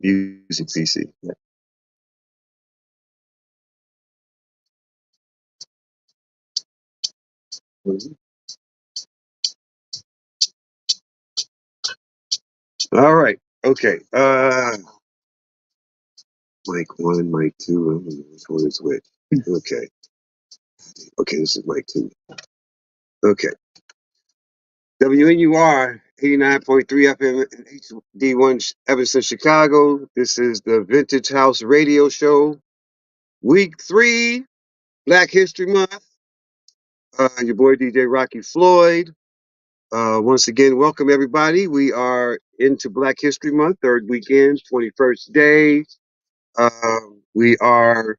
Music PC. Yeah. All right. Okay. Mic 1, mic 2. I don't know which one is which. Okay. Okay, this is mic 2. Okay. WNUR 89.3 FM and HD1 Evanston, Chicago. This is the Vintage House Radio Show. Week 3, Black History Month. Your boy DJ Rocky Floyd. Once again, welcome everybody. We are into Black History Month, third weekend, 21st day. We are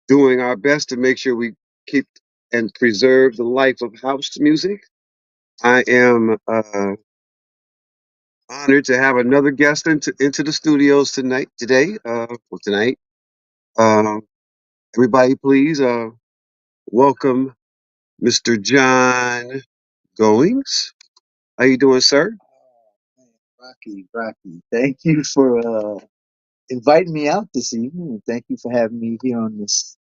doing our best to make sure we keep and preserve the life of house music. I am honored to have another guest into the studios today. Um, Everybody, please welcome Mr. John Goings. How you doing, sir? Rocky, thank you for inviting me out this evening, and thank you for having me here on this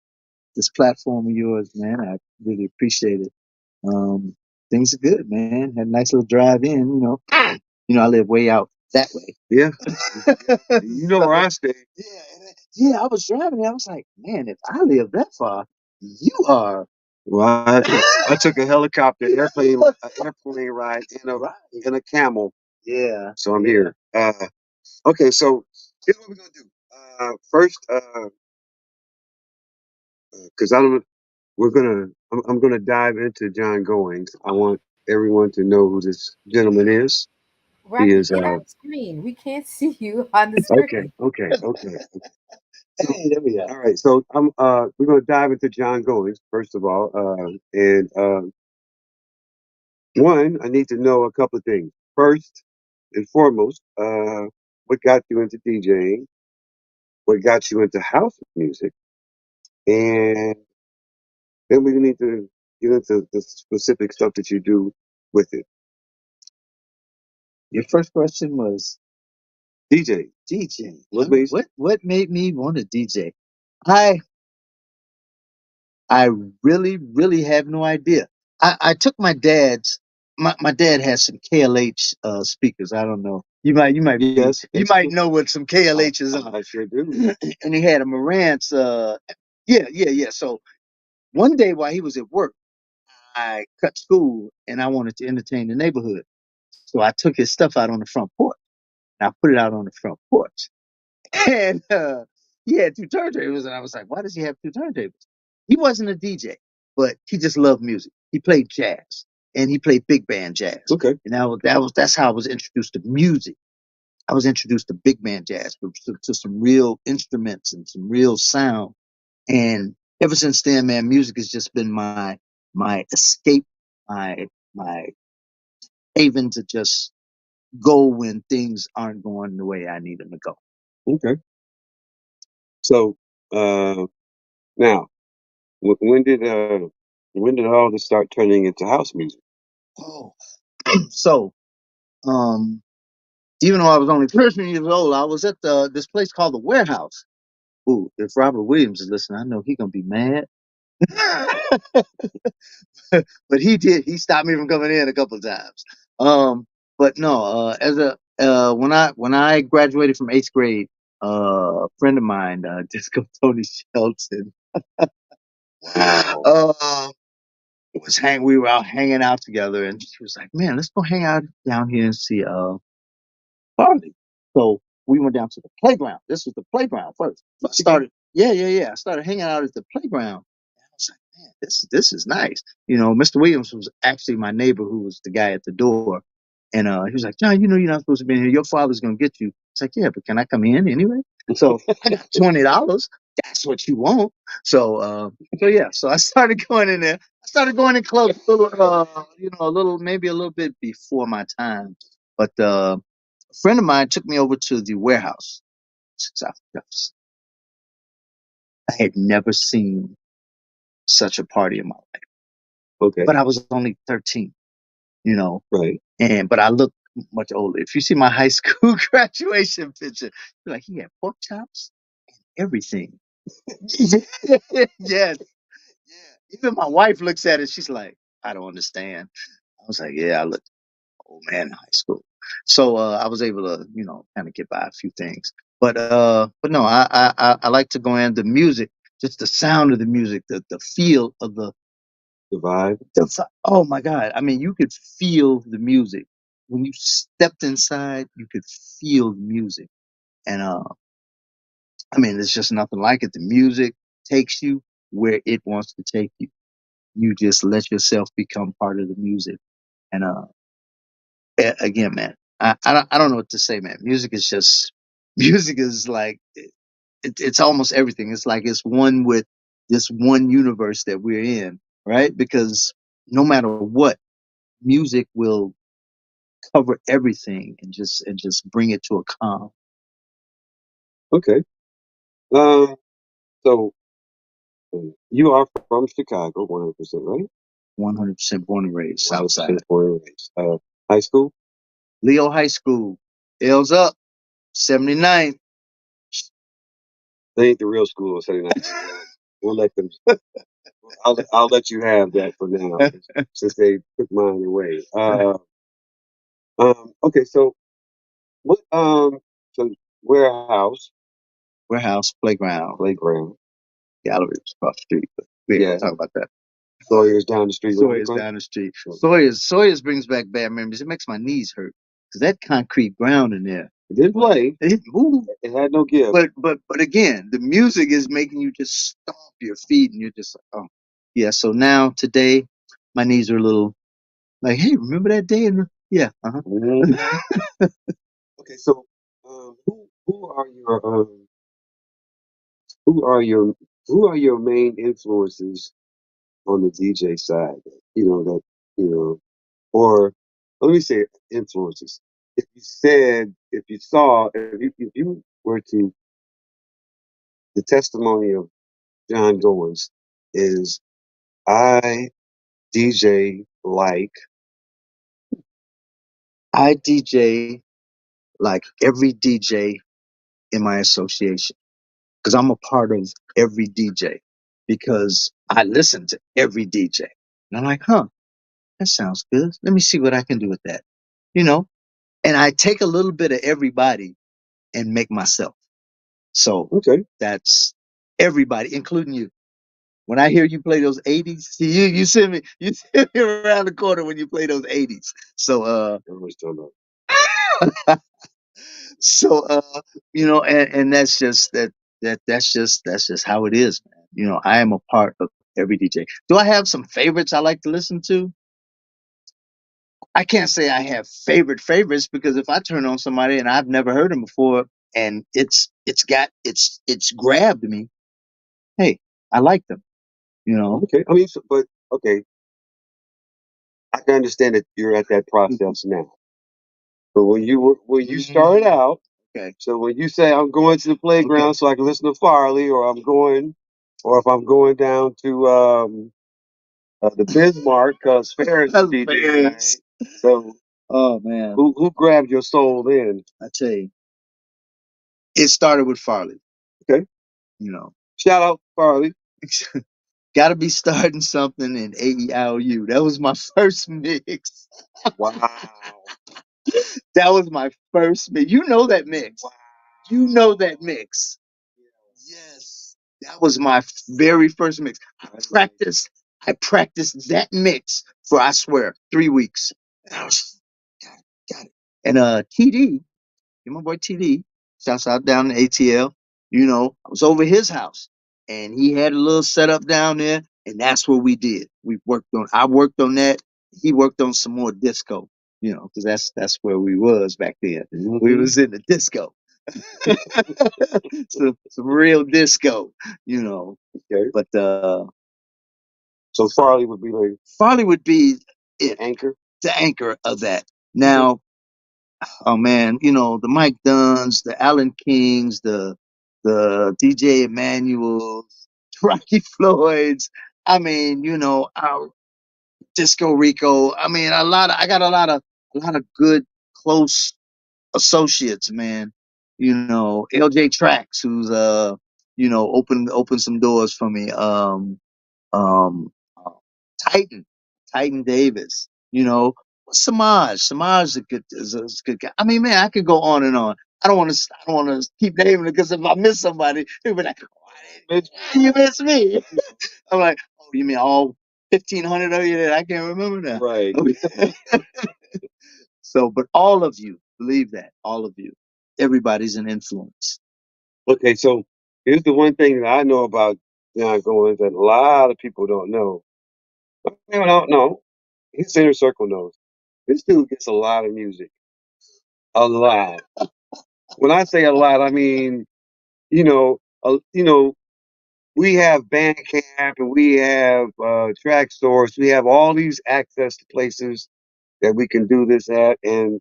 platform of yours, man. I really appreciate it. Things are good, man. Had a nice little drive in, I live way out that way. Yeah. You know where I stay. Yeah, I was driving. I was like, man, if I live that far, you are. Well, I took a helicopter, airplane ride in a camel. Yeah. So I'm here. Okay, so here's what we're gonna do. First, because I'm gonna dive into John Goings. I want everyone to know who this gentleman is. He Rocky, is get on the screen. We can't see you on the screen. okay. Hey, there we All are. right, so we're gonna dive into John Goings first of all, and one, I need to know a couple of things. First and foremost, what got you into DJing? What got you into house music? And then we need to get into the specific stuff that you do with it. Your first question was DJ. DJ. What made me want to DJ? I really, really have no idea. I took my dad's. My dad has some KLH speakers. I don't know. Yes. You might know what some KLHs are. I sure do. And he had a Marantz. Yeah. So one day while he was at work, I cut school and I wanted to entertain the neighborhood. So I took his stuff out on the front porch. And I put it out on the front porch. And he had two turntables, and I was like, why does he have two turntables? He wasn't a DJ, but he just loved music. He played jazz, and he played big band jazz. Okay. And that's how I was introduced to music. I was introduced to big band jazz, to some real instruments and some real sound. And ever since then, man, music has just been my escape, my haven to just go when things aren't going the way I need them to go. Okay. So now, when did all this start turning into house music? Oh, so even though I was only 13 years old, I was at this place called the Warehouse. Ooh, if Robert Williams is listening, I know he's gonna be mad. But he stopped me from coming in a couple of times. But no, as a when I graduated from 8th grade, a friend of mine, Disco Tony Shelton, we were out hanging out together, and she was like, "Man, let's go hang out down here and see Farley." So we went down to the playground. This was the playground first. I started, I started hanging out at the playground. And I was like, man, this is nice. Mr. Williams was actually my neighbor, who was the guy at the door. And he was like, John, you're not supposed to be in here. Your father's gonna get you. It's like, yeah, but can I come in anyway? So I got $20. That's what you want. So I started going in there. I started going in close, maybe a little bit before my time. But a friend of mine took me over to the Warehouse, South Jefferson. I had never seen such a party in my life. Okay. But I was only 13, Right. but I looked much older. If you see my high school graduation picture, you're like, he had pork chops, everything. Yes. Yeah. Even my wife looks at it. She's like, I don't understand. I was like, yeah, I look old man in high school. So I was able to, kind of get by a few things. But no, I like to go in the music, just the sound of the music, the feel of The vibe. oh my God. I mean, you could feel the music. When you stepped inside, you could feel the music. And I mean, there's just nothing like it. The music takes you where it wants to take you. You just let yourself become part of the music. And again, man, I don't know what to say, man. Music is just music is like it's almost everything. It's like it's one with this one universe that we're in, right? Because no matter what, music will cover everything and just bring it to a calm. Okay. Um. So you are from Chicago, 100%, right? 100% born and raised South Side. 100% born and raised. High school. Leo High School. L's up. 79th. They ain't the real school of 79. We'll let them. I'll let you have that for now, since they took mine away. Okay. So what? So warehouse, Warehouse, playground, playground. gallery was across the street. But we ain't Yeah. gonna talk about that. Sawyer's down the street. What we Sawyer's call it? down the street. Sawyer's brings back bad memories. It makes my knees hurt because that concrete ground in there. It didn't play. It didn't move. It had no give. But again, the music is making you just stomp your feet, and you're just like, oh, yeah. So now today, my knees are a little like, hey, remember that day? Yeah, Mhm. Okay. So, who are your who are your who are your main influences on the DJ side? That you know, or let me say influences. If you saw, if you were to, the testimony of John Goins is, I DJ like, I DJ like every DJ in my association because I'm a part of every DJ because I listen to every DJ. And I'm like, huh, that sounds good. Let me see what I can do with that. You know, and I take a little bit of everybody and make myself. So okay, that's everybody, including you. When I hear you play those 80s, see you send me you send me around the corner when you play those 80s. So I was talking about. so and that's just how it is, man. I am a part of every DJ. Do I have some favorites I like to listen to? I can't say I have favorites because if I turn on somebody and I've never heard them before and it's grabbed me, hey, I like them, you know. Okay, I mean, but okay, I can understand that you're at that process now. But when you started out, Okay. so when you say I'm going to the playground so I can listen to Farley, or if I'm going down to the Bismarck because Ferris is DJ tonight. So Oh man, who grabbed your soul then? I tell you, it started with Farley. Okay, You know, shout out Farley. got to be starting something in AEIOU. That was my first mix. Wow. That was my first mix. You know that mix. Wow. You know that mix. Yes. That was my very first mix. I practiced that mix for, I swear, 3 weeks. And I was, got it. And TD, my boy TD, shouts out down in ATL. I was over his house and he had a little setup down there, and that's what we did. I worked on that. He worked on some more disco, because that's where we was back then. Mm-hmm. We was in the disco. some real disco, Okay. But So Farley would be like Farley would be the it, anchor. the anchor of that. Now, oh man, the Mike Dunns, the Allen Kings, the DJ Emmanuels, Rocky Floyds. I mean, our Disco Rico. I mean, I got a lot of good close associates, man. You know, LJ Tracks, who's opened some doors for me. Um, uh, Titan, Titan Davis. You know, Samaj. Samaj is a good guy. I mean, man, I could go on and on. I don't want to keep naming it because if I miss somebody, they'll be like, "Oh, you miss me." I'm like, "Oh, you mean all 1,500 of you that I can't remember now?" Right. So, but all of you, believe that, all of you, everybody's an influence. Okay, so here's the one thing that I know about John Goins that a lot of people don't know. People don't know. His inner circle knows. This dude gets a lot of music. A lot. When I say a lot, I mean, you know, we have Bandcamp and we have track stores. We have all these access to places that we can do this at. And,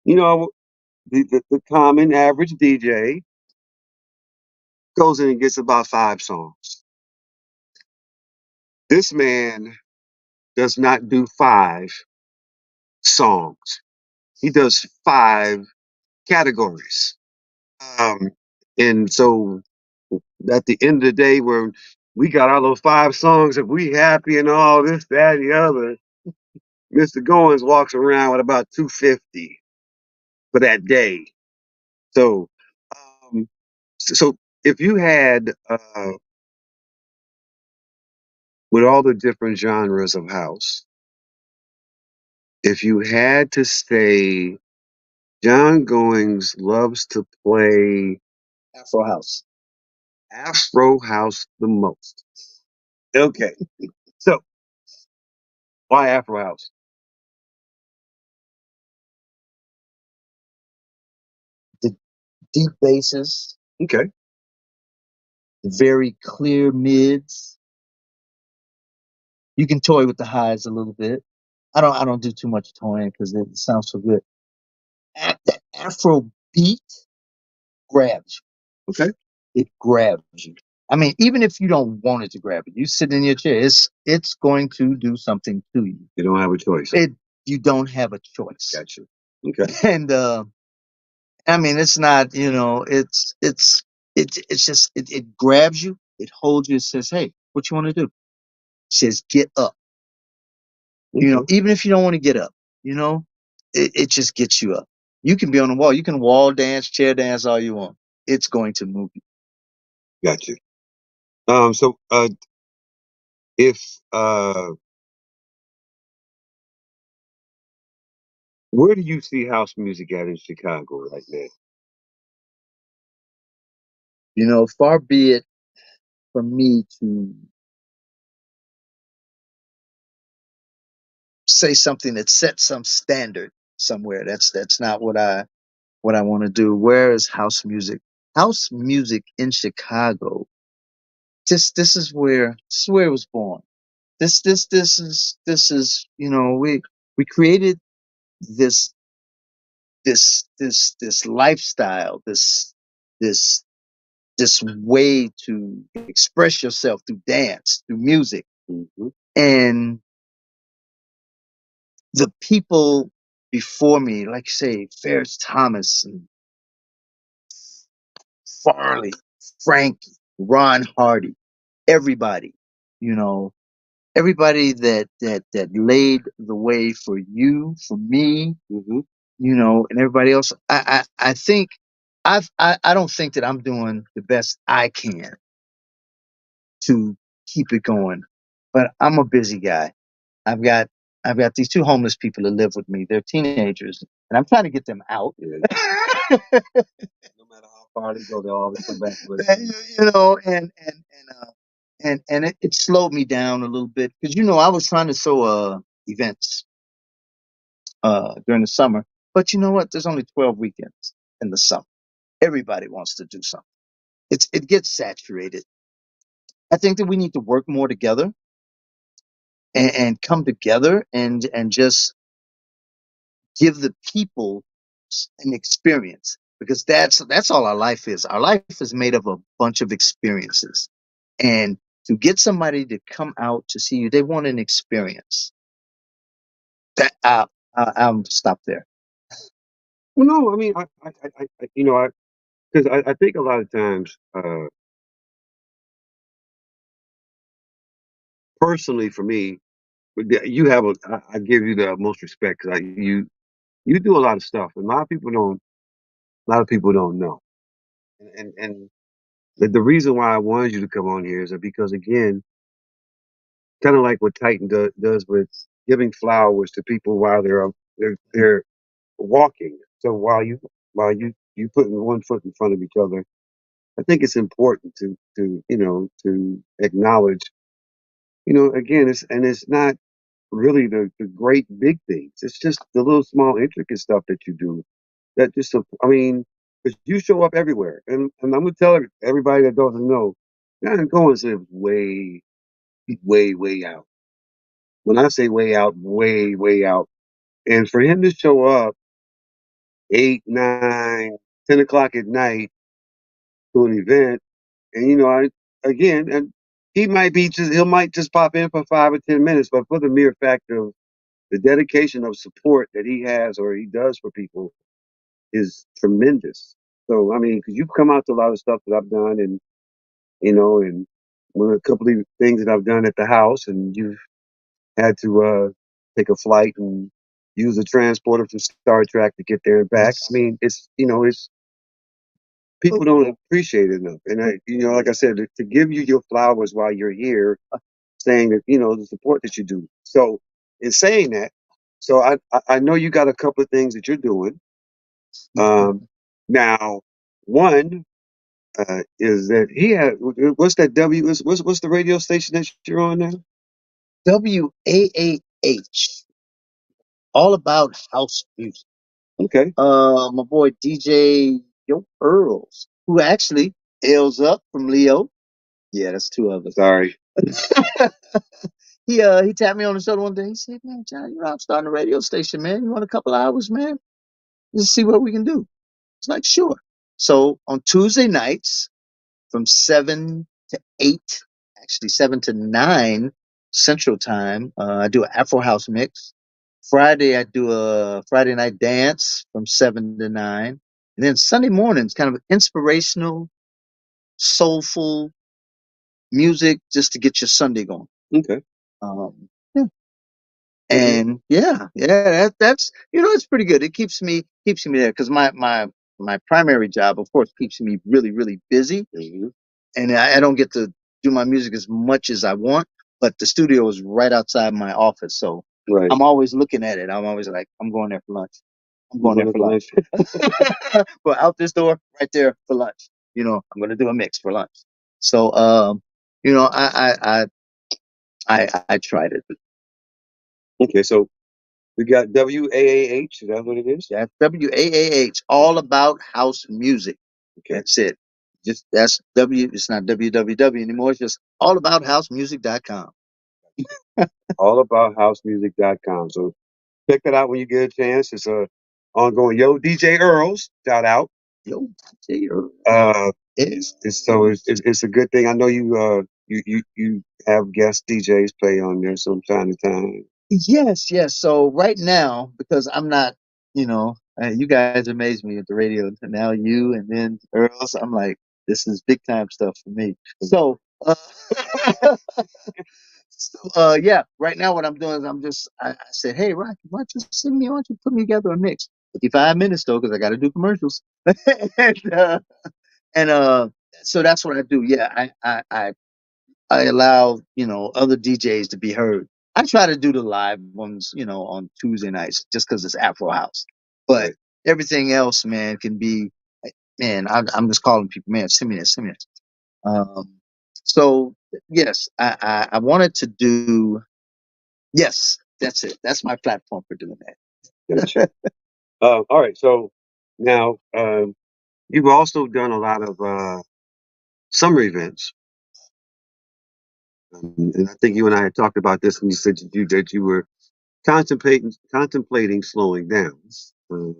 you know, the common average DJ goes in and gets about 5 songs. This man does not do 5 songs. He does 5 categories. Um, and so at the end of the day, where we got all those 5 songs, if we happy and all this, that, and the other, Mr. Goins walks around with about 250 for that day. So, so if you had, with all the different genres of house, if you had to say John Goings loves to play Afro House. Afro house the most. Okay. So why Afro house? The deep basses, Okay. the very clear mids. You can toy with the highs a little bit. I don't do too much toying because it sounds so good. That Afro beat grabs Okay. you. It grabs you. I mean, even if you don't want it to grab you, you sit in your chair. It's going to do something to you. You don't have a choice. It You don't have a choice. Gotcha. Okay. And I mean, it's not, it's just, it grabs you, it holds you, it says, "Hey, what you want to do?" It says, "Get up." Okay. Even if you don't want to get up, you know, it just gets you up. You can be on the wall, you can wall dance, chair dance all you want. It's going to move you. Gotcha. So if where do you see house music at in Chicago right now? Far be it from me to say something that sets some standard somewhere. That's not what I want to do. Where is house music? House music in Chicago. This is where it was born. This is we created this this lifestyle, this this way to express yourself through dance, through music. Hmm. And the people before me, like say Ferris Thomas and Farley, Frankie, Ron Hardy, everybody, you know, everybody that laid the way for you, for me, Hmm. and everybody else. I think I don't think that I'm doing the best I can to keep it going, but I'm a busy guy. I've got I've got these two homeless people that live with me. They're teenagers, and I'm trying to get them out. Yeah. No matter how far they go, they'll always come back to And, it. it slowed me down a little bit because I was trying to throw events during the summer, but you know what? There's only 12 weekends in the summer. Everybody wants to do something. It gets saturated. I think that we need to work more together and come together and just give the people an experience because that's all our life is. Our life is made of a bunch of experiences, and to get somebody to come out to see you, they want an experience. That I'm stop there. Well, no, I mean, you know, because I think a lot of times, personally for me, you have I give you the most respect because you do a lot of stuff, and a lot of people don't know, and the reason why I wanted you to come on here is that because again, kind of like what Titan does with giving flowers to people while they're walking. So while you putting one foot in front of each other, I think it's important to to acknowledge, again, it's not really the great big things. It's just the little small intricate stuff that you do that just, I mean, 'cause you show up everywhere. And I'm gonna tell everybody that doesn't know, John Goins lives way, way, way out. When I say way out, way, way out. And for him to show up 8, 9, 10 o'clock at night to an event, and and he might just pop in for 5 or 10 minutes, but for the mere fact of the dedication of support that he has or he does for people is tremendous. So I mean, because you've come out to a lot of stuff that I've done, and one of a couple of things that I've done at the house, and you've had to take a flight and use a transporter from Star Trek to get there and back. I mean, it's people don't appreciate it enough. And like I said, to give you your flowers while you're here, saying that the support that you do. So in saying that, so I know you got a couple of things that you're doing. Um, now, one is that he had what's that W? What's the radio station that you're on now? WAAH, all about house music. Okay, My boy DJ Yo Earls, who actually hails up from Leo. Yeah, that's two of us. sorry. He tapped me on the shoulder one day. He said, "Man, John, I'm starting a radio station, man. You want a couple hours, man? Let's see what we can do." It's like, sure. So on Tuesday nights from 7 to 8, actually 7 to 9 Central Time, I do an Afro House mix. Friday, I do a Friday night dance from 7 to 9. And then Sunday mornings, kind of inspirational, soulful music just to get your Sunday going. Okay. Yeah. And that's it's pretty good. It keeps me there because my primary job, of course, keeps me really really busy, and I don't get to do my music as much as I want. But the studio is right outside my office, so Right. I'm always looking at it. I'm always like, I'm going there for lunch. I'm You going there going for to lunch. lunch? But out this door, right there for lunch. I'm gonna do a mix for lunch. So I tried it. Okay, so we got WAAH. Is that what it is? That's WAAH, all about house music. Okay. That's it. Just that's it's not WWW anymore. It's just allaboutHousemusic.com. AllaboutHousemusic.com. So check that out when you get a chance. It's a ongoing. Yo, DJ Earls, shout out. Yo, DJ Earl. It's a good thing. I know you have guest DJs play on there from time to time. Yes, yes. So right now, because I'm not, you guys amaze me at the radio. Now you and then Earls, I'm like, this is big time stuff for me. So, yeah, right now what I'm doing is I said, hey, Rocky, why don't you put me together a mix? 55 minutes though, because I got to do commercials. and and so that's what I do. Yeah, I allow other DJs to be heard. I try to do the live ones, on Tuesday nights, just because it's Afro House. But Right. everything else, man, can be, man. I'm just calling people, man. Send me this. Um, so yes, I wanted to do. Yes, that's it. That's my platform for doing Gotcha. All right. So now you've also done a lot of summer events. And I think you and I had talked about this when you said that you were contemplating slowing down. Um,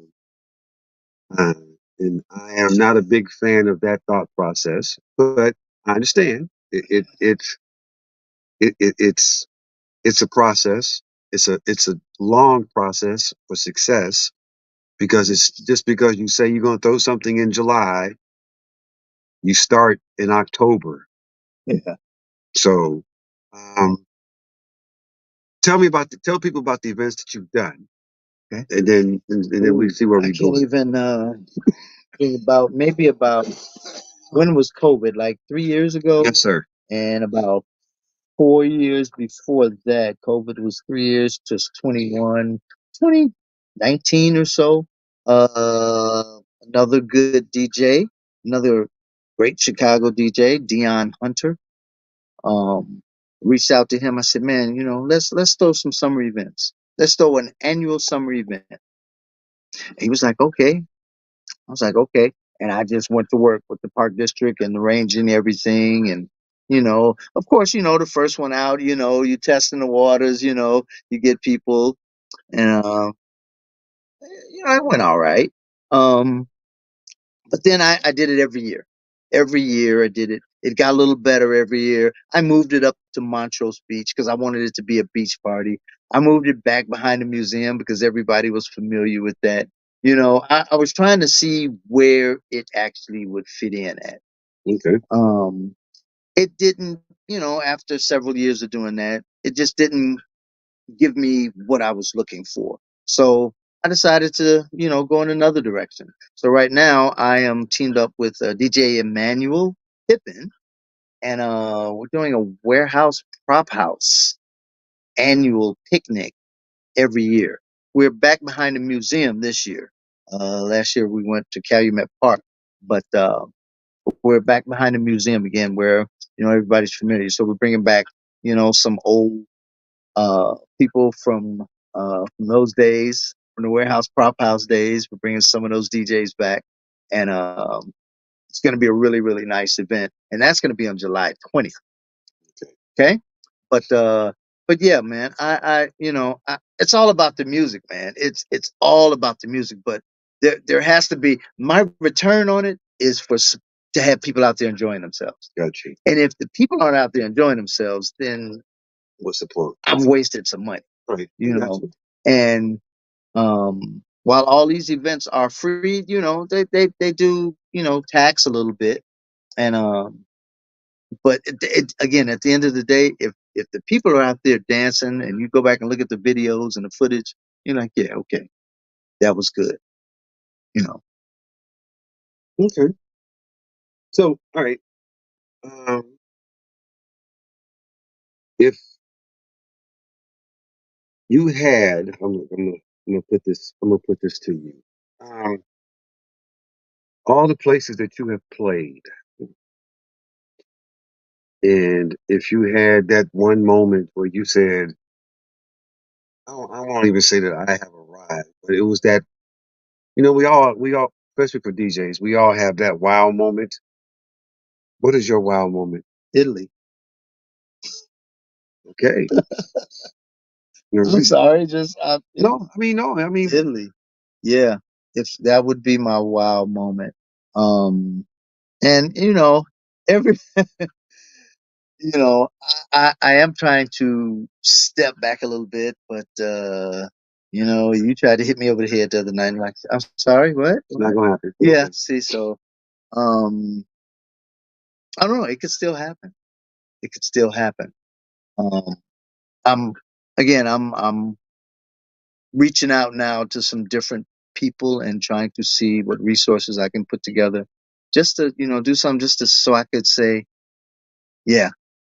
uh, and I am not a big fan of that thought process, but I understand it's a process. it's a long process for success because it's just because you say you're going to throw something in July, you start in October. Yeah. So, um, tell people about the events that you've done, Okay. and then we Ooh, see where I we're can't going. even think about maybe about when was COVID? Like 3 years ago, Yes, sir. and about 4 years before that. COVID was 3 years, just 2019 or so. Another good DJ, another great Chicago DJ, Dion Hunter. Um, Reached out to him. I said, man, let's throw some summer events. Let's throw an annual summer event. He was like, okay. I was like, okay. And I just went to work with the park district and arranging everything. And, of course, the first one out, you testing the waters, you get people. And, it went all right. Um, but then I did it every year. Every year I did it. It got a little better every year. I moved it up to Montrose Beach because I wanted it to be a beach party. I moved it back behind the museum because everybody was familiar with that. I was trying to see where it actually would fit in at. Okay. It didn't, after several years of doing that, it just didn't give me what I was looking for. So I decided to, go in another direction. So right now I am teamed up with DJ Emmanuel Pippin, and we're doing a warehouse prop house annual picnic every year. We're back behind the museum this year. Last year we went to Calumet Park, but we're back behind the museum again, where everybody's familiar. So we're bringing back some old people from those days, from the warehouse prop house days. We're bringing some of those DJs back, and it's going to be a really really nice event, and that's going to be on July 20th. Okay, but yeah, man, it's all about the music, man. It's all about the music, but there has to be my return on it is to have people out there enjoying themselves. Got you. And if the people aren't out there enjoying themselves, then What's the point? I've wasted some money, Right. I you got know. you. And while all these events are free, they do tax a little bit, and but again, at the end of the day, if the people are out there dancing, and you go back and look at the videos and the footage, you're like, yeah, okay, that was good, you know. Okay. So, all right. Um, if you had, I'm gonna put this to you. Um, all the places that you have played, and if you had that one moment where you said, I won't even say that I have arrived, but it was that, we all, especially for DJs, we all have that wow moment. What is your wow moment? Italy. Okay. You're I'm right. sorry, just No, I mean, Italy. Yeah, if that would be my wow moment. Um, and every you know, I am trying to step back a little bit, but you tried to hit me over the head the other night. Like, I'm sorry, what? it's not gonna happen. Yeah, Okay. see, so um, I don't know. It could still happen. It could still happen. Um, I'm again, I'm reaching out now to some different people and trying to see what resources I can put together, just to do something, just to so I could say, yeah,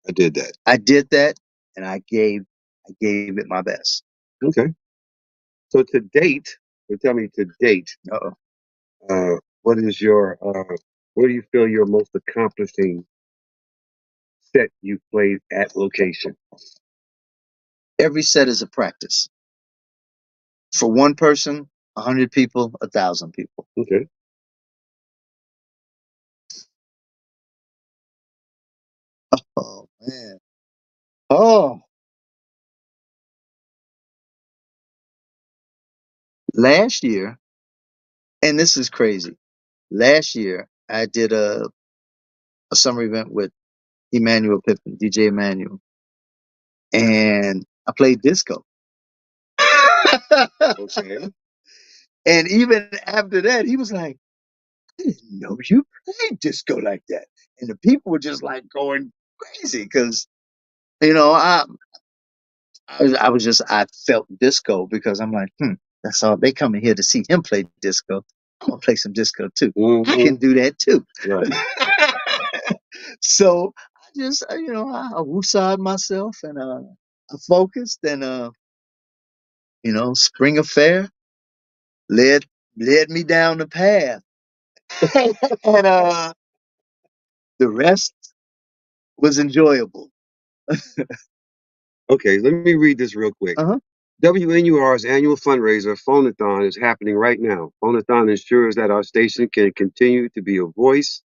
I did that. I did that, and I gave it my best. Okay. So to date, tell me to date, Uh-oh. what is what do you feel your most accomplishing set you played at location? Every set is a practice. For one person, 100 people, 1,000 people. Okay. Oh man. Oh, last year, and this is crazy. Last year, I did a summer event with Emmanuel Pippin, DJ Emmanuel, and I played disco. Okay. And even after that, he was like, I didn't know you played disco like that. And the people were just like going crazy because, you know, I felt disco because I'm like, that's all. They coming here to see him play disco. I'm going to play some disco too. I Mm-hmm. can do that too. Right. So I just, I woosah'd myself and I focused and, Spring Affair led led me down the path. And the rest was enjoyable. Okay, let me read this real quick. Uh-huh. WNUR's annual fundraiser, Phonathon, is happening right now. Phonathon ensures that our station can continue to be a voice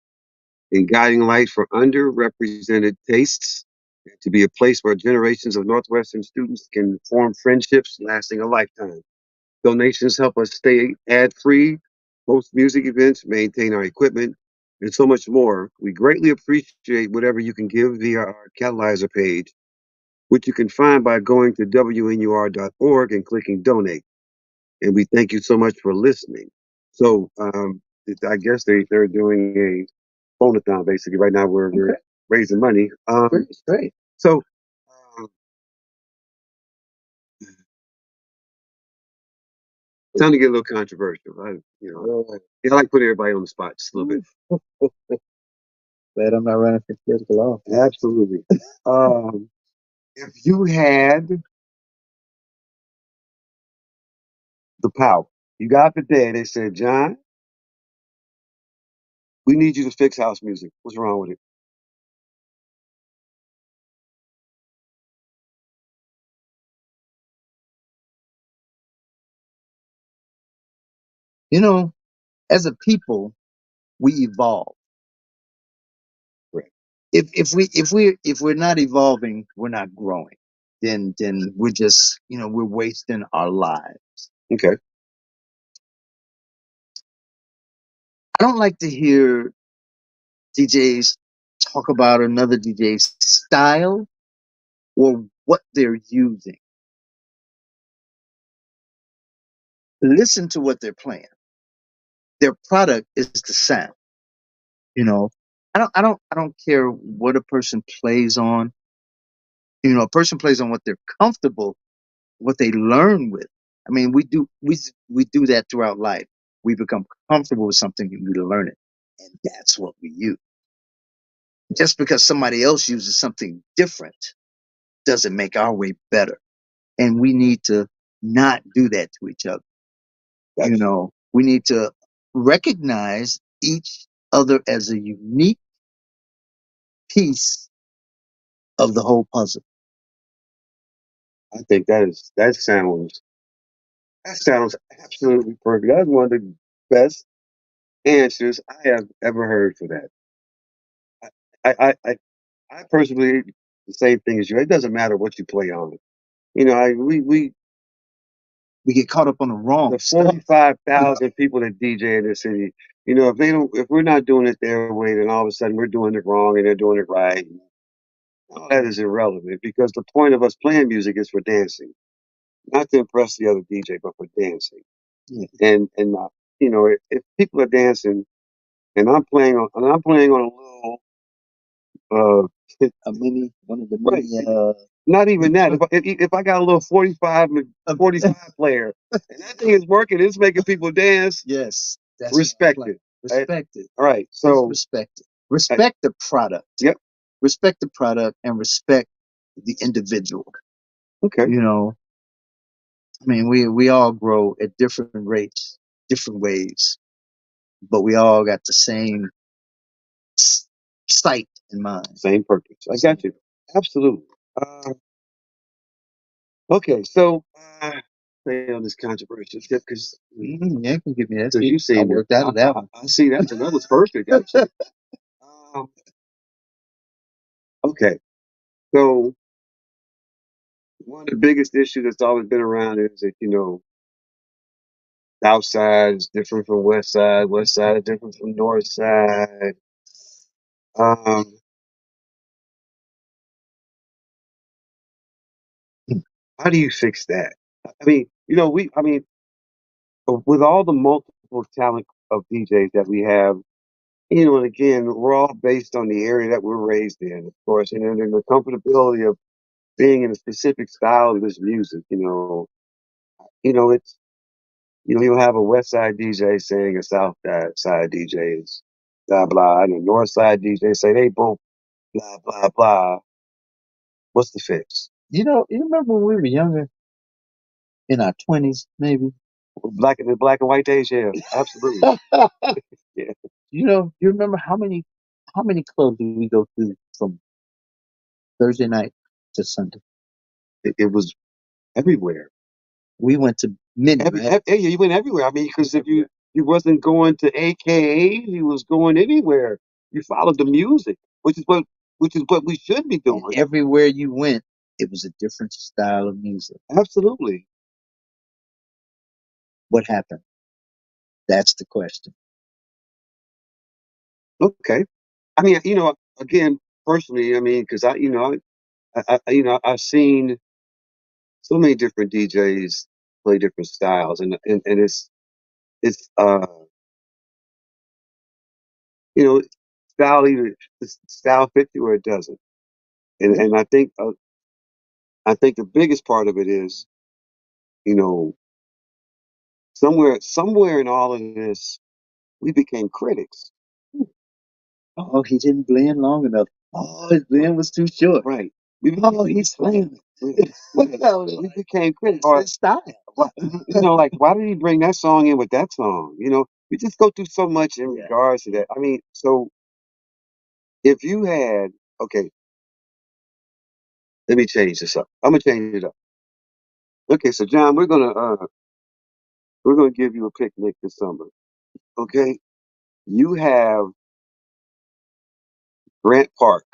and guiding light for underrepresented tastes, and to be a place where generations of Northwestern students can form friendships lasting a lifetime. Donations help us stay ad free, host music events, maintain our equipment, and so much more. We greatly appreciate whatever you can give via our Catalyzer page, which you can find by going to WNUR.org and clicking donate. And we thank you so much for listening. So I guess they're doing a phonathon basically right now. We're Okay. raising money. Great. So um, time to get a little controversial. I like putting everybody on the spot just a little bit. Glad I'm not running for political office. Absolutely. If you had the power, you got the day, they said, John, we need you to fix house music. What's wrong with it? You know, as a people, we evolve. Right. If we're not evolving, we're not growing. Then we're just we're wasting our lives. Okay. I don't like to hear DJs talk about another DJ's style or what they're using. Listen to what they're playing. Their product is the sound. You know, I don't care what a person plays on. A person plays on what they're comfortable, what they learn with. I mean, we do that throughout life. We become comfortable with something and we learn it, and that's what we use. Just because somebody else uses something different doesn't make our way better, and we need to not do that to each other. Gotcha. We need to recognize each other as a unique piece of the whole puzzle. I think that sounds absolutely perfect. That's one of the best answers I have ever heard for that. I I I, I personally the same thing as you. It doesn't matter what you play on. We get caught up on the wrong The stuff. 45,000 people that DJ in this city, if we're not doing it their way, then all of a sudden we're doing it wrong and they're doing it right. All that is irrelevant because the point of us playing music is for dancing, not to impress the other DJ, but for dancing. Yeah. And if people are dancing and I'm playing on a little, A mini, one of the right, mini. not even that. If I got a little 45 player and that thing is working, it's making people dance. Yes, that's what I'm Respect playing. it. Right? Respect it. All right. Just So, respect it. I, Respect the product. yep. Respect the product and respect the individual. Okay. You know, I mean, we all grow at different rates, different ways, but we all got the same s- sight in mind. Same purpose. I got you. Absolutely. Uh, okay. So, stay on this controversial tip because Yeah, you can give me that. you See, I seem to. worked out of that one. I see that was perfect actually. Um, okay. So one of the biggest issues that's always been around is that South Side is different from West Side is different from North Side. Um, how do you fix that? I mean, I mean, with all the multiple talent of DJs that we have, and again, we're all based on the area that we're raised in, of course, and then the comfortability of being in a specific style of this music. It's you'll have a West Side DJ saying a South Side DJ is blah blah, and a North Side DJ say they both blah blah blah. What's the fix? You remember when we were younger, in our 20s, maybe? Black and white days, yeah, absolutely, yeah. You remember how many clubs did we go to from Thursday night to Sunday? It was everywhere. We went to many, right? Yeah, you went everywhere. I mean, because if you wasn't going to AKA, you was going anywhere. You followed the music, which is what we should be And doing. everywhere you went, it was a different style of music. Absolutely. What happened? That's the question. Okay. I mean, again, personally, I mean, because I've seen so many different DJs play different styles, and it's you know, style fits you or it doesn't, and I think the biggest part of it is, you know, somewhere in all of this, we became critics. Oh, he didn't blend long enough. Oh, his blend was too short. Right. Oh, he's slamming. We became critics. That's Or his style. like, why did he bring that song in with that song? We just go through so much in Yeah. regards to that. I mean, so if you had, okay, let me change this up. I'm gonna change it up. Okay, so John, we're gonna give you a picnic this summer. Okay, you have Grant Park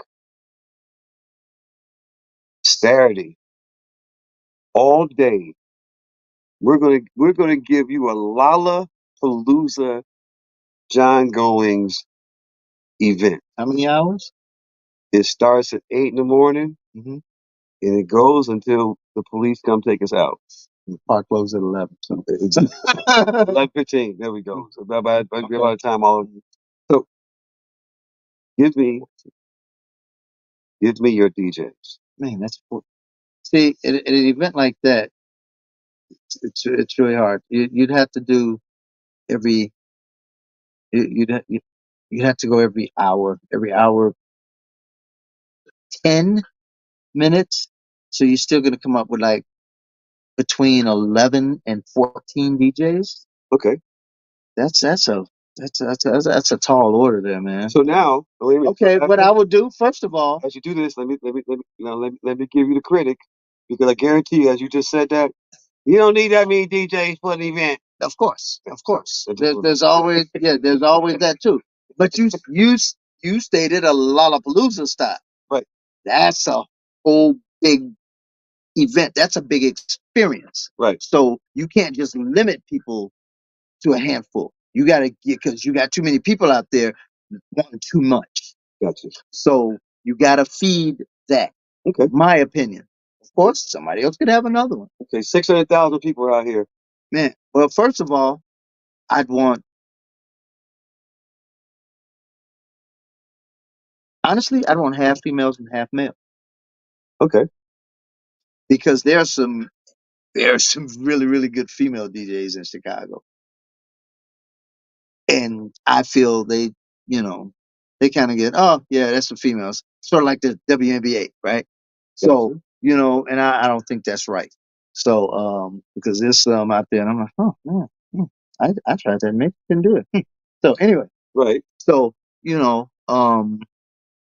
Saturday all day. We're gonna give you a Lollapalooza John Goings event. How many hours? It starts at 8 in the morning Mm-hmm. and it goes until the police come take us out. The park closed at 11. So 11:15. There we go. So by the time all of you. So give me your DJs. man, that's see at an event like that. It's really hard. You'd have to do every you'd have to go every hour 10 minutes. So you're still gonna come up with like between 11 and 14 DJs. Okay. That's a tall order there, man. So now, wait a minute. Okay, what I would do first of all, As you do this, let me give you the critic because I guarantee you, as you just said that, you don't need that many DJs for an event. of course, there's always that too. But you stated a Lollapalooza style. Right. That's a whole big event. That's a big experience. Right. So you can't just limit people to a handful. You got to get because you got too many people out there wanting too much. Gotcha. So you got to feed that. Okay. My opinion. Of course, somebody else could have another one. Okay. 600,000 people are out here. Man, well, first of all, I'd want honestly, I'd want half females and half male Okay. because there are some really really good female DJs in Chicago, and I feel you know they kind of get oh yeah that's some females sort of like the WNBA, right? So Gotcha. and I don't think that's right. So because there's some out there and I'm like oh man, I tried that maybe can do it. So anyway, Right. so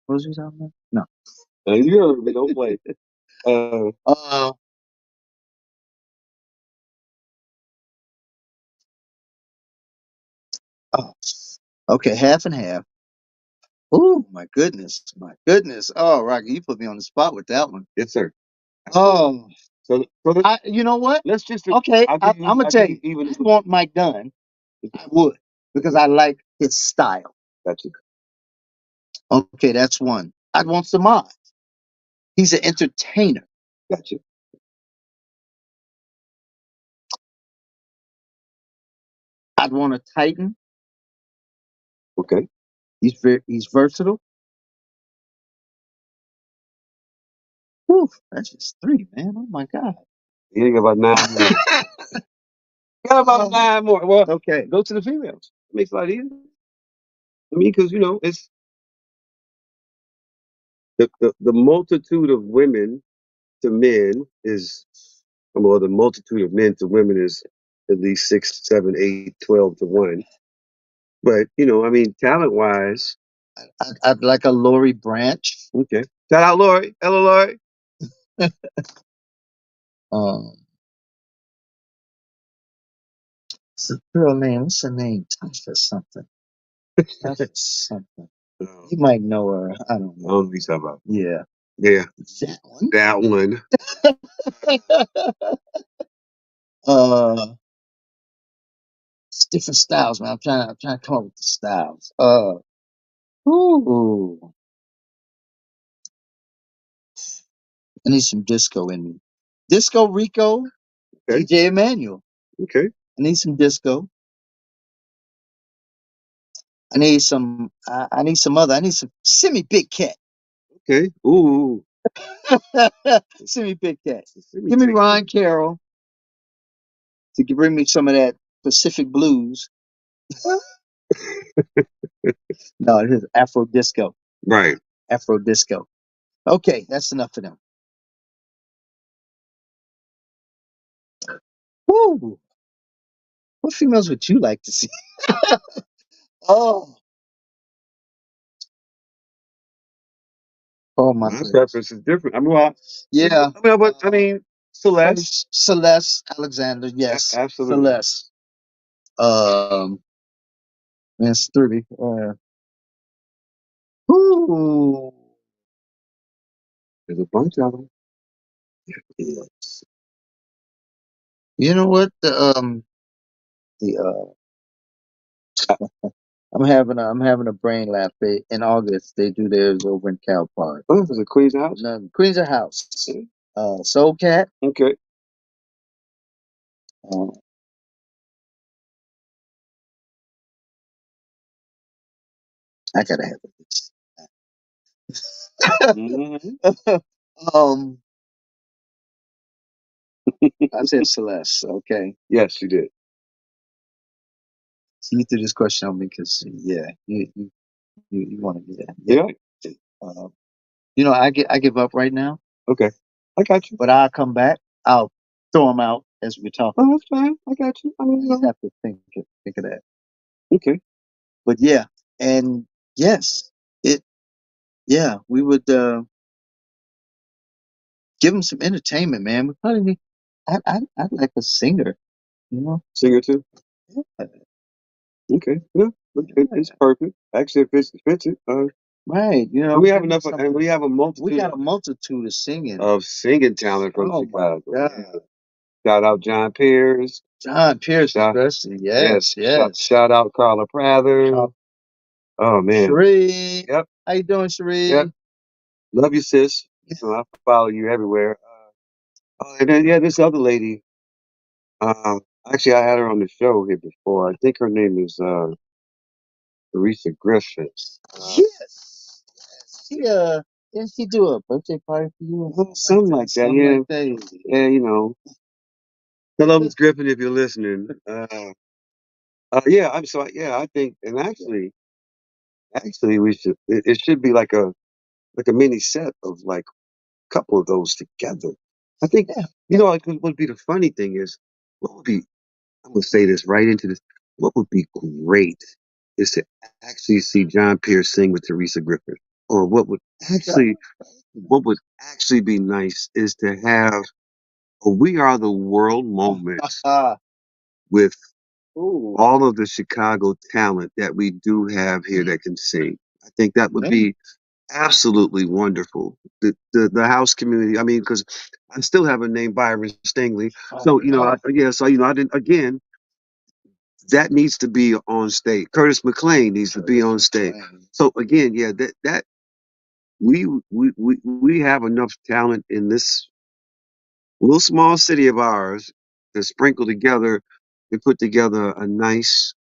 what was we talking about? No. You heard me. Don't play. Uh, oh, okay, half and half. Oh my goodness, my goodness. Oh, Rocky, you put me on the spot with that one. Yes, sir. Oh, So you know what? let's just. Okay, I'm gonna I'll tell give you. you even. I want Mike Dunn. I would because I like his style. Gotcha. Okay, that's one. I'd want Samad. He's an entertainer. Gotcha. I'd want a Titan. Okay. He's versatile. Whew, that's just three, man. Oh my god. You got about 9 more. Got about 9 more. Well, Okay. go to the females. It makes it a lot easier. I mean, because it's the multitude of women to men is, well, the multitude of men to women is at least 6, 7, 8, 12 to 1. But I mean, talent wise, I'd like a Lori Branch. okay. Shout out Lori. Hello, Lori. Um, it's a girl name. What's her name? Tasha something. Tasha something. Oh, You might know her. I don't I don't know. know what you're talking about. Yeah. Yeah, That one. that one. uh, it's different styles, man. I'm trying to come up with the styles. Ooh, I need some disco in me. Disco Rico, Okay, DJ Emmanuel. okay, I need some disco. I need some. I need some other. I need some semi big cat. okay. Ooh, Semi big cat. let me Give me take Ron Carroll to bring me some of that Pacific blues. No, it is Afro disco. right. Afro disco. Okay, that's enough of them. Woo! What females would you like to see? Oh, oh my My goodness. preference is different. I mean, well, Yeah. I mean, Celeste. Celeste Alexander, yes. Absolutely. Celeste. Um, Miss Three. Ooh. There's a bunch of them. Yes. You know what? The I'm having a brain laugh. In August they do theirs over in Cal Park. Oh, there's a Queen's house. No, Queens of House. Yeah. Soul Cat. Okay. Uh, I gotta have Hmm. it. um, I said Celeste. Okay, Yes, you did. so you threw this question on me because yeah, you want to do that. Yeah. Yeah. Uh, I give up right now, Okay. I got you. but I'll come back. I'll throw them out as we talk. Oh, that's fine. I got you. I mean, I just have to think of that. okay. But yeah, and yes, it. Yeah, we would give them some entertainment, man. We probably need. I'd like a singer. You know. Singer too. Yeah, Okay. Yeah. It's perfect. Actually, it fits it. right. And we have Give me enough, and something. we have a We multitude got a multitude of singing. of singing talent from Oh my Chicago. God. Yeah. Shout out John Pierce. John Pierce, Shout, especially. yes. Yes, Shout, yes. shout out Carla Prather. Oh man. Cherie. Yep. How you doing, Yep. Cherie? Love you, sis. I follow you everywhere. And then yeah, this other lady. Actually, I had her on the show here before. I think her name is Teresa Griffin. Yes. She didn't she do a birthday party for you or Something like that. something Yeah. like that? Yeah. Hello, Miss Griffin, if you're listening. Yeah. I'm sorry. Yeah, I think, and actually, we should. It should be like a mini set of like a couple of those together. I think Yeah. like, what would be the funny thing is, what would be I'm gonna say this right into this. What would be great is to actually see John Pierce sing with Teresa Griffin. Or what would actually be nice is to have a We Are the World moment with Ooh. all of the Chicago talent that we do have here that can sing. I think that would be absolutely wonderful. The house community. I mean, because I still have a name, Byron Stingley. So yeah. So I didn't again. That needs to be on stage. Curtis McLean needs to be on stage. So again, yeah, that we have enough talent in this little small city of ours to sprinkle together and put together a nice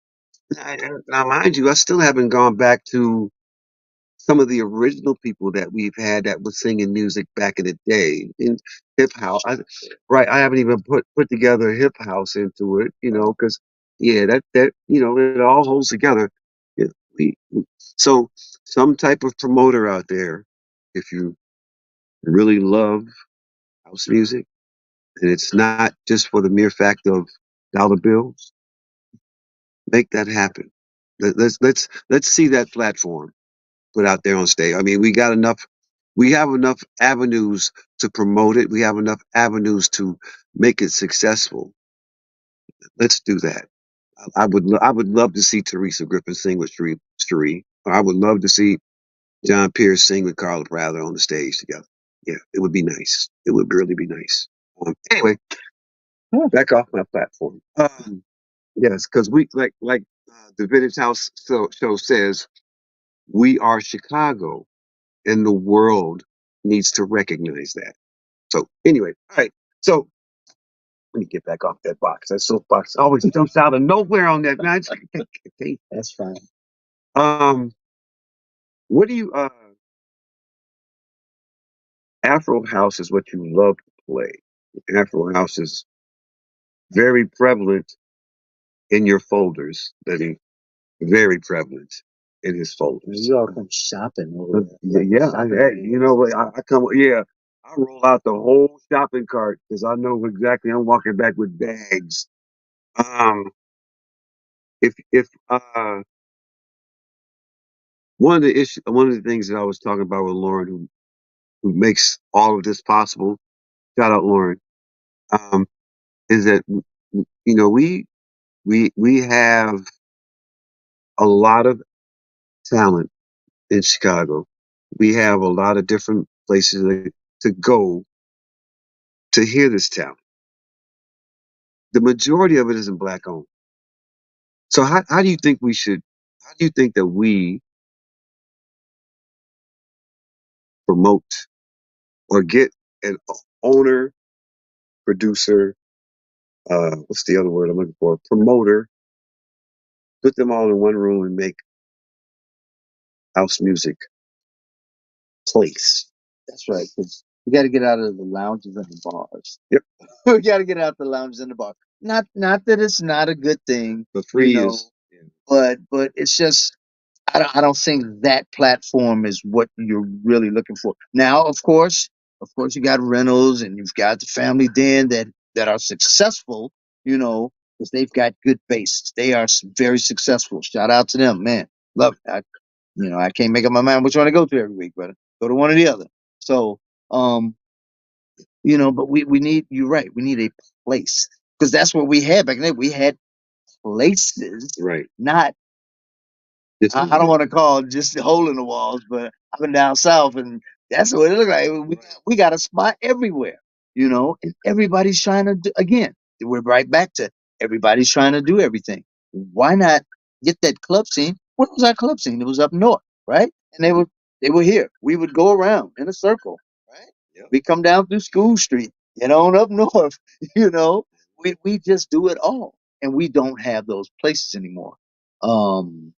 Now, mind you, I still haven't gone back to some of the original people that we've had that was singing music back in the day in hip house. Right, I haven't even put together hip house into it, because yeah, that it all holds together. Yeah, so some type of promoter out there, if you really love house music, and it's not just for the mere fact of dollar bills, make that happen. Let's see that platform put out there on stage. I mean, we have enough avenues to promote it. We have enough avenues to make it successful. Let's do that. I would love to see Teresa Griffin sing with Cherie. Or I would love to see John Pierce sing with Carla Prather on the stage together. Yeah, it would be nice. It would really be nice. Anyway, back off my platform. Yes, because we the Vintage House show says, we are Chicago, and the world needs to recognize that. So anyway, all right. So let me get back off that box. That soapbox always jumps out of nowhere on that, man. That's fine. Um, what do you Afro house is what you love to play. Afro house is very prevalent in your folders. That is very prevalent in his folders. We all come shopping over there. Yeah, Shopping you know what? I come. Yeah, I roll out the whole shopping cart because I know exactly. I'm walking back with bags. Um, if one of the things that I was talking about with Lauren, who makes all of this possible. Shout out Lauren. Um, is that we have a lot of talent in Chicago. We have a lot of different places to go to hear this talent. The majority of it isn't black owned. So how do you think we should? How do you think that we promote or get an owner, producer, what's the other word I'm looking for? Promoter. Put them all in one room and make house music place. That's right. 'Cause we got to get out of the lounges and the bars. Yep. We got to get out the lounges and the bars. Not that it's not a good thing, But free is. Yeah. but it's just I don't think that platform is what you're really looking for. Now, of course, you got Reynolds and you've got the Family Den that are successful, because they've got good bases. They are very successful. Shout out to them, man. Love it. I can't make up my mind which one to go to every week, but go to one or the other. So, um, but we need. You're right. We need a place because that's what we had back then. We had places, Right. not I don't want to call it just the hole in the walls, but I've been down south, and that's what it looked like. We got a spot everywhere, and everybody's trying to do, again, we're right back to everybody's trying to do everything. Why not get that club scene? Where was our club scene? It was up north, right? And they were here. We would go around in a circle, right? Yep. We come down through School Street, on up north, you know. We just do it all, and we don't have those places anymore. Um,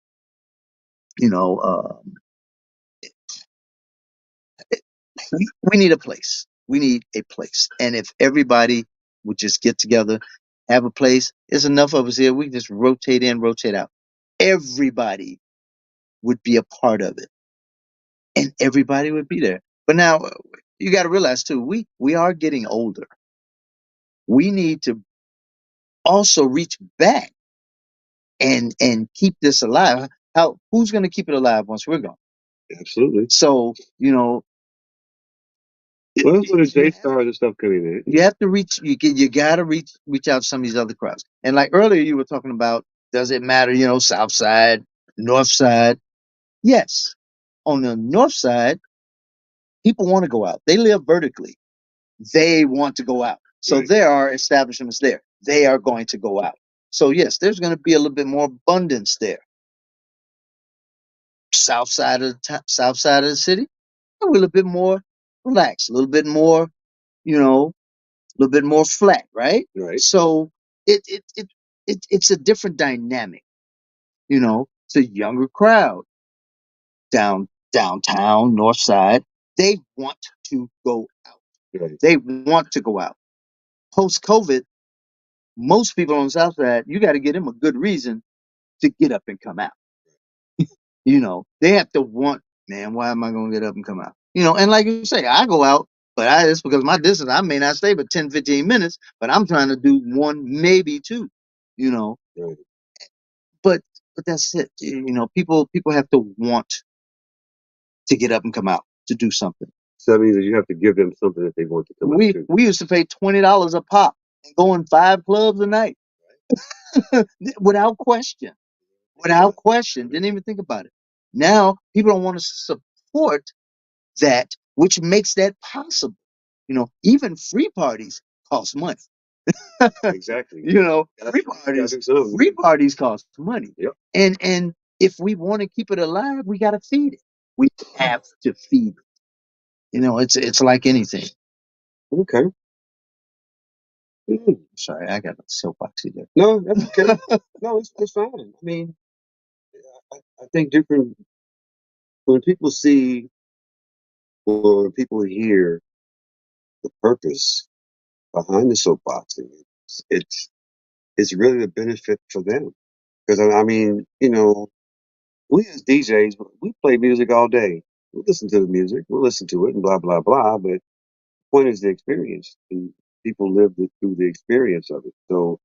you know, we need a place. We need a place. And if everybody would just get together, have a place, there's enough of us here. We can just rotate in, rotate out. Everybody would be a part of it, and everybody would be there. But now you got to realize too, we are getting older. We need to also reach back and keep this alive. Who's going to keep it alive once we're gone? Absolutely. So Well, that's where the J stars and stuff coming in. you have to reach. You got to reach out to some of these other crowds. And like earlier, you were talking about, does it matter? South side, north side. Yes, on the north side, people want to go out. They live vertically. They want to go out. So Right. there are establishments there. They are going to go out. So yes, there's going to be a little bit more abundance there. South side of the city, we're a little bit more relaxed, a little bit more, a little bit more flat, right? Right. So it it's a different dynamic. It's a younger crowd downtown, north side. They want to go out. Right. They want to go out. Post COVID, most people on the south side, you got to give them a good reason to get up and come out. They have to want, man, why am I going to get up and come out? And like you say, I go out, but it's because my distance, I may not stay but 10, 15 minutes, but I'm trying to do one, maybe two, you know, Right. but, but that's it. People have to want to get up and come out to do something. So that means that you have to give them something that they want to come out We to. we used to pay $20 a pop and go in 5 clubs a night without question. Without question. Didn't even think about it. Now people don't want to support that, which makes that possible. Even free parties cost money. Exactly. Free parties cost money. Yep. And if we want to keep it alive, we got to feed it. We have to feed it. It's like anything. Okay. Mm. Sorry, I got a soapboxy there. No, that's okay. No, it's fine. I mean, I think different when people see or when people hear the purpose behind the soapboxing, it's it's really a benefit for them. Because I mean, we as DJs, we play music all day. We listen to the music, we listen to it, and blah blah blah. But the point is the experience, and people live through the experience of it. So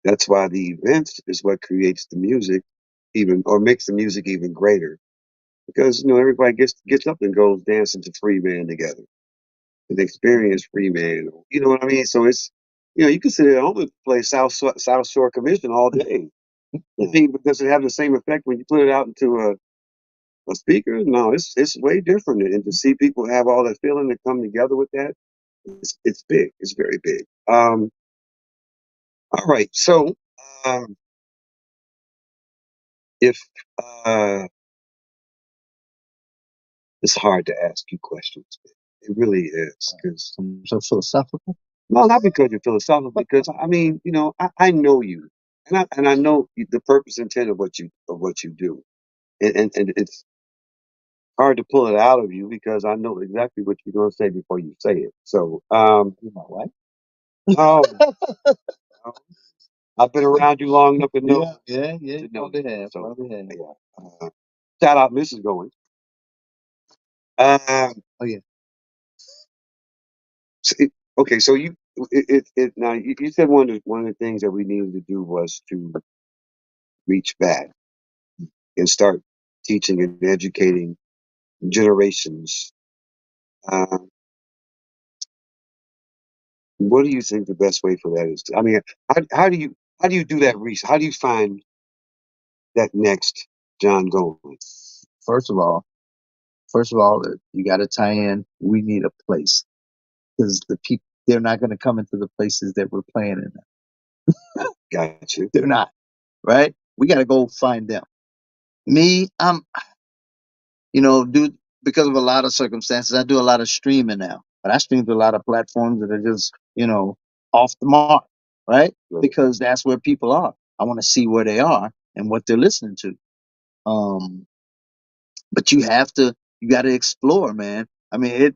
that's why the event is what creates the music, even or makes the music even greater. Because everybody gets up and goes dancing to Free Man together and experience Free Man. You know what I mean? So it's you can sit at home and play South Shore Commission all day. I mean, but does it have the same effect when you put it out into a speaker? No, it's way different. And to see people have all that feeling to come together with that, it's big. It's very big. All right. So um, if it's hard to ask you questions, it really is because I'm so philosophical. no, not because you're philosophical. Because I mean, I know you, and I know the purpose intent of what you do, and it's hard to pull it out of you because I know exactly what you're going to say before you say it. So, You my wife? oh, I've been around you long enough to know. Yeah. To know Probably you. have. So, Probably have. yeah. Shout out, Mrs. Goings. Um, Oh yeah. okay, so now you said one of the things that we needed to do was to reach back and start teaching and educating generations. Um, what do you think the best way for that is? I mean, how do you do that research? How do you find that next John Goins? First of all, you got to tie in. We need a place because the people they're not going to come into the places that we're playing in. Got you. They're not, right? We got to go find them. Me, do because of a lot of circumstances, I do a lot of streaming now, but I stream to a lot of platforms that are just, off the mark, right? Right. Because that's where people are. I want to see where they are and what they're listening to. Um, but you got to explore, man. I mean,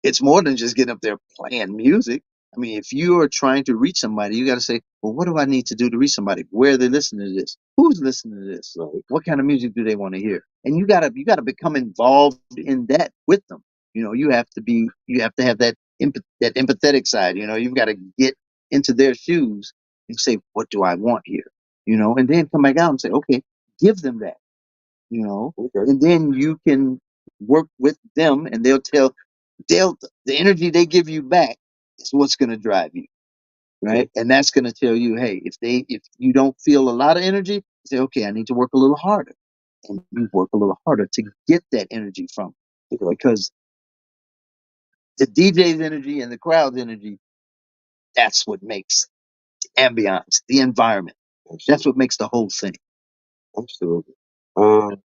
it's more than just getting up there playing music. I mean, if you are trying to reach somebody, you got to say, well, what do I need to do to reach somebody? Where are they listening to this? Who's listening to this? Right. What kind of music do they want to hear? And you gotta become involved in that with them. You have to have that empathetic side. You've got to get into their shoes and say, what do I want here? And then come back out and say, okay, give them that. Okay. And then you can work with them, and they'll the energy they give you back is what's going to drive you, right? Okay. And that's going to tell you, hey, if you don't feel a lot of energy, say, okay, I need to work a little harder, and you work a little harder to get that energy from Okay. because the DJ's energy and the crowd's energy, that's what makes the ambiance, the environment. That's Absolutely. what makes the whole thing. Absolutely. Um,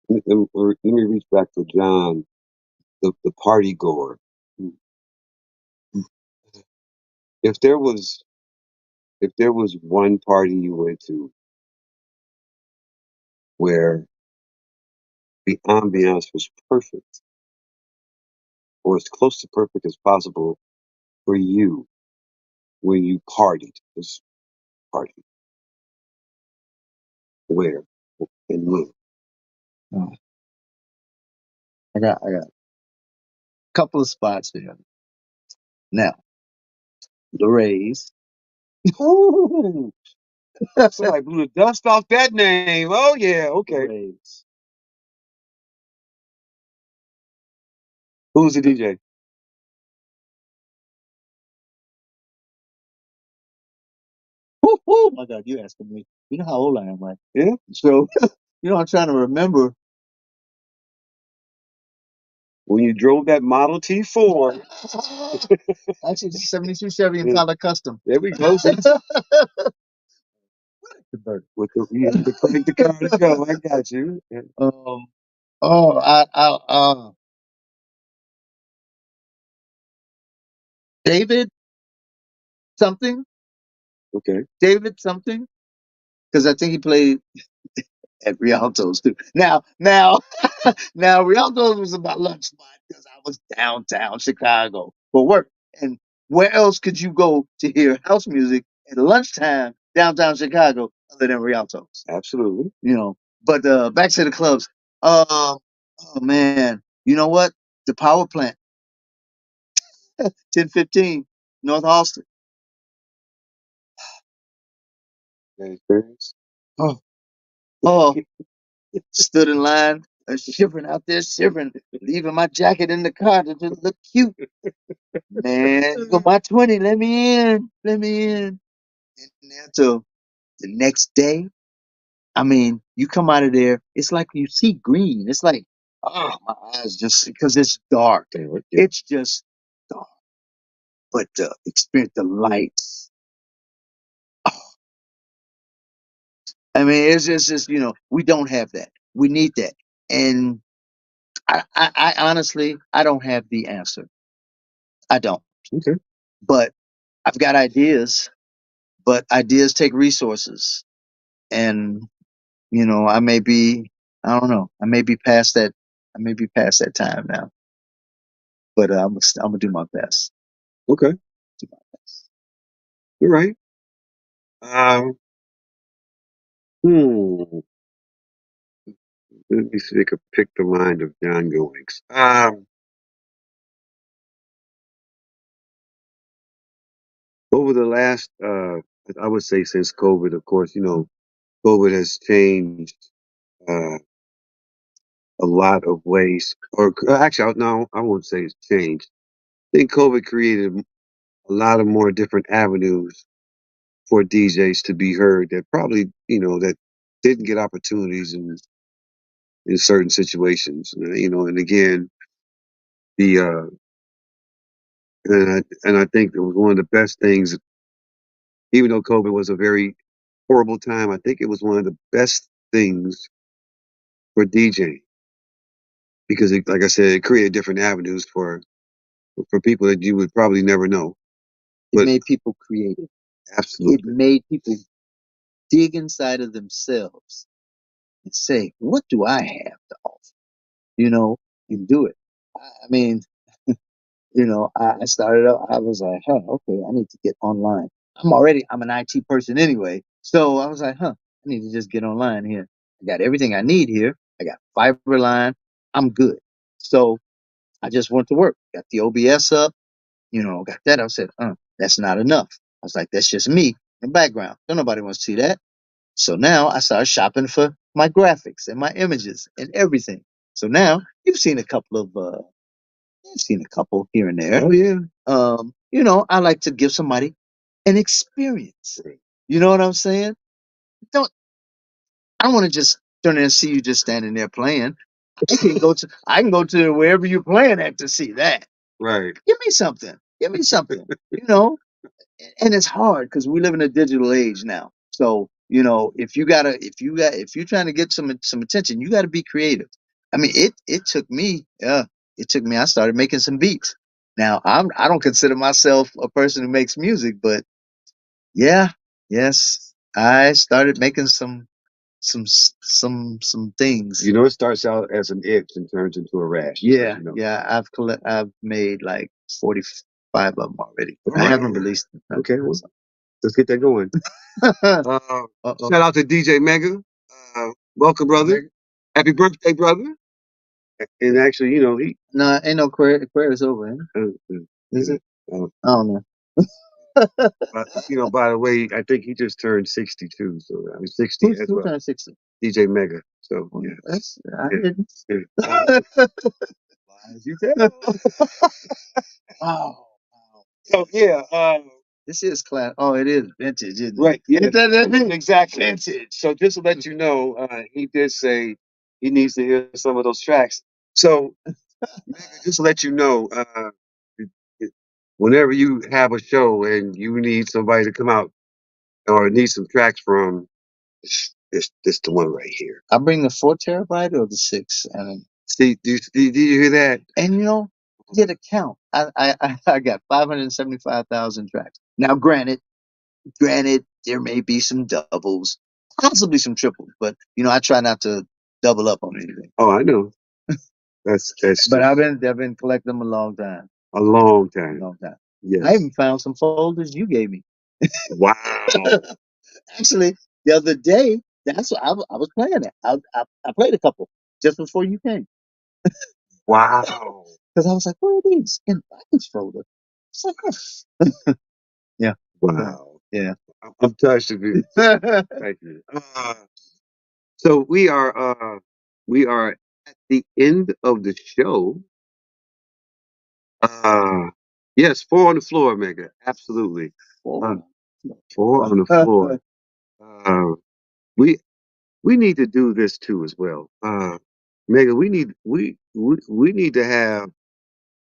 let me reach back to John, the party goer. If there was if there was one party you went to where the ambiance was perfect, or as close to perfect as possible for you when you partied, this party, where and when? Oh, I got a couple of spots there. Now, the Rays. Ooh, somebody blew the dust off that name. Oh yeah, The okay. Rays. Who's the DJ? Oh my God, you asking me. You know how old I am, right? Yeah. So, I'm trying to remember. When you drove that Model T Ford. Actually, it's a 72 Chevy Impala Custom. There we go. See? Converted. With the you have to crank the car to go. I got you. Yeah. Um, oh, David something, Okay. David something, because I think he played at Rialto's too. Now, now Rialto's was my lunch spot because I was downtown Chicago for work. And where else could you go to hear house music at lunchtime downtown Chicago other than Rialto's? Absolutely. But back to the clubs. Oh man, you know what? The power plant, 1015 North Austin. That experience. Oh, oh, stood in line, shivering out there, shivering, leaving my jacket in the car to just look cute. Man, you got my 20, let me in, let me in. And then till the next day, I mean, you come out of there, it's like you see green. It's like, oh, my eyes just, because it's dark. It's just dark. But the experience, the lights. I mean, it's just, we don't have that. We need that. And I honestly, I don't have the answer. I don't. Okay. But I've got ideas, but ideas take resources. And, I don't know, I may be past that. I may be past that time now, but I'm gonna do my best. Okay. Do my best. You're right. Um. Hmm. Let me see if I could pick the mind of John Goings. Over the last, I would say since COVID, of course, COVID has changed uh, a lot of ways. Or actually, no, I won't say it's changed. I think COVID created a lot of more different avenues for DJs to be heard that probably, that didn't get opportunities in certain situations. And again, the and I think it was one of the best things, even though COVID was a very horrible time. I think it was one of the best things for DJing because, like I said, it created different avenues for people that you would probably never know. It But made people creative. It absolutely, made people dig inside of themselves and say, "What do I have to offer?" And do it. I mean, I started out, I was like, huh, okay, I need to get online. I'm an IT person anyway. So I was like, huh, I need to just get online here. I got everything I need here. I got fiber line. I'm good. So I just went to work, got the OBS up, got that. I said, that's not enough. I was like, that's just me in the background. Don't nobody wants to see that. So now I started shopping for my graphics and my images and everything. So now you've seen a couple here and there. oh yeah, I like to give somebody an experience. right. You know what I'm saying? Don't I don't want to just turn in and see you just standing there playing. I can go to wherever you're playing at to see that. Right. Give me something. Give me something. You know, and it's hard because we live in a digital age now. So if you're trying to get some attention, you got to be creative. I mean, it took me. It took me. I started making some beats. Now I don't consider myself a person who makes music, but yeah. Yes, I started making some things. You know, it starts out as an itch and turns into a rash. Yeah, You know. yeah. I've made like 45 of them already. All I right. haven't released them. Okay, well, let's get that going. Shout out to DJ Mega. Welcome, brother. Happy birthday, brother. And actually, you know, he. No, ain't no Aquarius over, ain't it? Is it? Uh, I don't know. you know, by the way, I think he just turned 62. So I mean, 60 as Who well. turned 60? DJ Mega. So Well, yeah, that's I yeah, didn't. yeah. As you tell. Wow. So yeah, This is class. Oh, it is vintage, isn't it? right. Yeah, Ain't that exactly. vintage? So just to let you know, he did say he needs to hear some of those tracks. So Mega, just to let you know, it- it- whenever you have a show and you need somebody to come out or need some tracks from, this the one right here. I bring the 4 terabyte or the 6, and See, did you hear that? you know, I did a count. I got 575,000 tracks. Now, granted, there may be some doubles, possibly some triples, but I try not to double up on anything. Oh, I know. That's But I've been collecting them a long time. a long A time. long time. Yes. I even found some folders you gave me. Wow. Actually, the other day, that's what I was playing it. I played a couple just before you came Wow. because I was like, "Where are these in package folder?" It's like, yeah, Wow. yeah. I'm touched of it. Thank you. So we are at the end of the show. Uh yes, four on the floor, Mega. Absolutely. Uh, four on the floor. Uh we we need to do this too as well. Mega, we need to have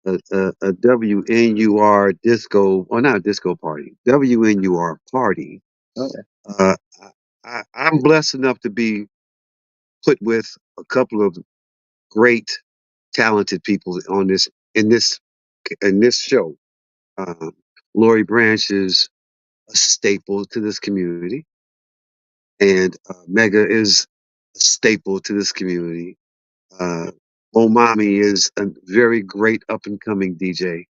a WNUR disco, or not a disco party, WNUR party. Okay. Uh, I'm blessed enough to be put with a couple of great, talented people on in this in this show. Um, Lori Branch is a staple to this community, and Mega is a staple to this community. Uh, Omami is a very great up and coming DJ.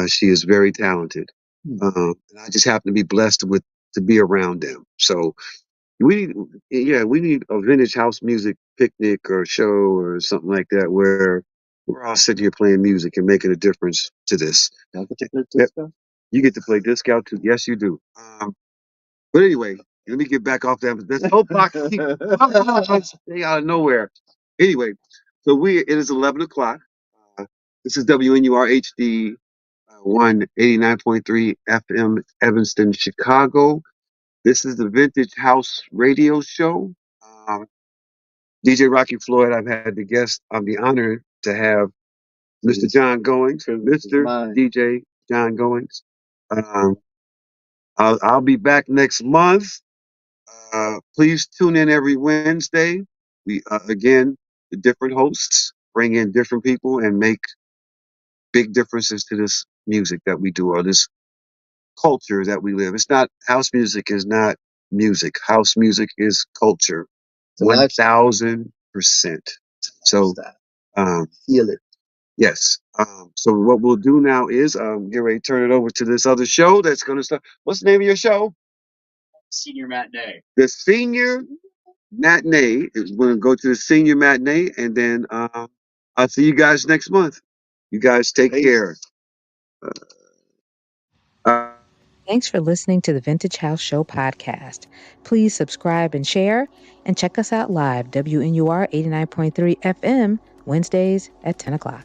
She is very talented. And I just happen to be blessed with to be around them. So we need, yeah, we need a vintage house music picnic or show or something like that where we're all sitting here playing music and making a difference to this. Yep. You get to play disc out too. Yes, you do. But anyway, let me get back off that. This whole box stay out of nowhere. Anyway, so it is 11 o'clock. Uh, this is WNURHD 189.3 FM, Evanston, Chicago. This is the Vintage House Radio Show. Um, DJ Rocky Floyd, I've had the guest. I'm the honored to have Mr. John Goings, Mr. DJ John Goings. Um, I'll be back next month. Please tune in every Wednesday. We again, the different hosts bring in different people and make big differences to this music that we do or this culture that we live. It's not house music is not music. House music is culture. 1,000%. So Feel it. yes. So what we'll do now is get ready to turn it over to this other show that's gonna start. What's the name of your show? Senior matinee. The Senior Matinee. We're gonna go to the Senior Matinee and then I'll see you guys next month. You guys take care. Uh, Thanks for listening to the Vintage House Show podcast. Please subscribe and share, and check us out live, WNUR 89.3 FM, Wednesdays at 10 o'clock.